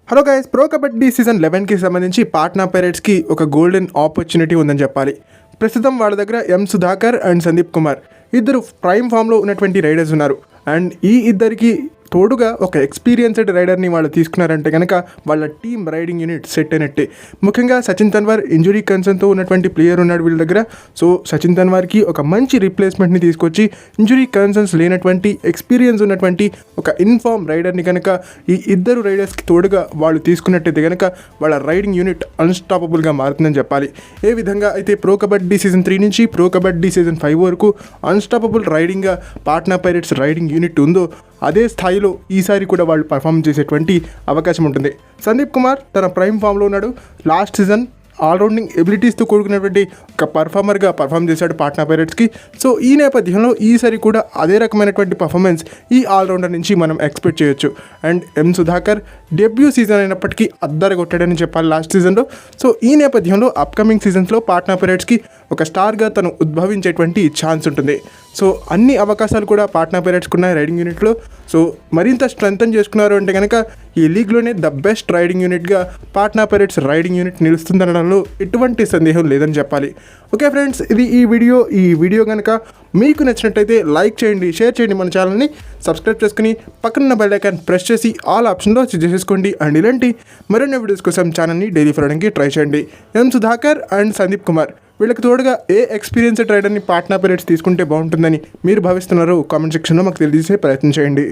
Hello guys, pro kabaddi season 11కి సంబంధించి పాట్నా పైరేట్స్కి ఒక గోల్డెన్ ఆపర్చునిటీ ఉందని చెప్పాలి. ప్రస్తుతం వాళ్ళ దగ్గర ఎం సుధాకర్ అండ్ సందీప్ కుమార్ ఇద్దరు ప్రైమ్ ఫామ్లో ఉన్నటువంటి రైడర్స్ ఉన్నారు. అండ్ ఈ ఇద్దరికి తోడుగా ఒక ఎక్స్పీరియన్స్డ్ రైడర్ని వాళ్ళు తీసుకున్నారంటే కనుక వాళ్ళ టీమ్ రైడింగ్ యూనిట్ సెట్ అయినట్టే. ముఖ్యంగా సచిన్ తన్వార్ ఇంజురీ కన్సర్న్తో ఉన్నటువంటి ప్లేయర్ ఉన్నాడు వీళ్ళ దగ్గర. సో సచిన్ తన్వార్కి ఒక మంచి రీప్లేస్మెంట్ని తీసుకొచ్చి ఇంజురీ కన్సర్న్స్ లేనటువంటి ఎక్స్పీరియన్స్ ఉన్నటువంటి ఒక ఇన్ఫార్మ్ రైడర్ని కనుక ఈ ఇద్దరు రైడర్స్కి తోడుగా వాళ్ళు తీసుకున్నట్టయితే కనుక వాళ్ళ రైడింగ్ యూనిట్ అన్స్టాపబుల్గా మారుతుందని చెప్పాలి. ఏ విధంగా అయితే ప్రో కబడ్డీ సీజన్ 3 నుంచి ప్రో కబడ్డీ సీజన్ 5 వరకు అన్స్టాపబుల్ రైడింగ్గా పాట్నా పైరేట్స్ రైడింగ్ యూనిట్ ఉందో అదే స్థాయిలో ఈసారి కూడా వాళ్ళు పర్ఫామ్ చేసేటువంటి అవకాశం ఉంటుంది. సందీప్ కుమార్ తన ప్రైమ్ ఫామ్లో ఉన్నాడు. లాస్ట్ సీజన్ ఆల్రౌండింగ్ ఎబిలిటీస్తో కూడుకున్నటువంటి ఒక పర్ఫార్మర్గా పర్ఫామ్ చేశాడు పాట్నా పైరేట్స్కి. సో ఈ నేపథ్యంలో ఈసారి కూడా అదే రకమైనటువంటి పర్ఫార్మెన్స్ ఈ ఆల్రౌండర్ నుంచి మనం ఎక్స్పెక్ట్ చేయొచ్చు. And M Sudhakar debut season అయినప్పటికీ అద్దరగొట్టాడని చెప్పాలి లాస్ట్ సీజన్లో. సో ఈ నేపథ్యంలో అప్కమింగ్ సీజన్స్లో పాట్నా పైరేట్స్కి ఒక స్టార్గా తను ఉద్భవించేటువంటి ఛాన్స్ ఉంటుంది. సో అన్ని అవకాశాలు కూడా పాట్నా పైరేట్స్కి ఉన్నాయి రైడింగ్ యూనిట్లో. సో మరింత స్ట్రెంథన్ చేసుకున్నారు అంటే కనుక ఈ లీగ్లోనే ద బెస్ట్ రైడింగ్ యూనిట్గా పాట్నా పైరేట్స్ రైడింగ్ యూనిట్ నిలుస్తుందనడంలో ఎటువంటి సందేహం లేదని చెప్పాలి. ఓకే ఫ్రెండ్స్, ఇది ఈ వీడియో కనుక మీకు నచ్చినట్టయితే లైక్ చేయండి, షేర్ చేయండి, మన ఛానల్ని సబ్స్క్రైబ్ చేసుకుని పక్కన బెల్ ఐకాన్ ప్రెస్ చేసి ఆల్ ఆప్షన్లో చేసేసుకోండి. అండ్ ఇలాంటి మరిన్ని వీడియోస్ కోసం ఛానల్ని డైలీ ఫాలోడానికి ట్రై చేయండి. ఎం సుధాకర్ అండ్ సందీప్ కుమార్ వీళ్ళకి తోడుగా ఏ ఎక్స్పీరియన్స్డ్ రైడర్ని పాట్నా పైరేట్స్ తీసుకుంటే బాగుంటుందని మీరు భావిస్తున్నారో కామెంట్ సెక్షన్లో మాకు తెలియజేసే ప్రయత్నం చేయండి.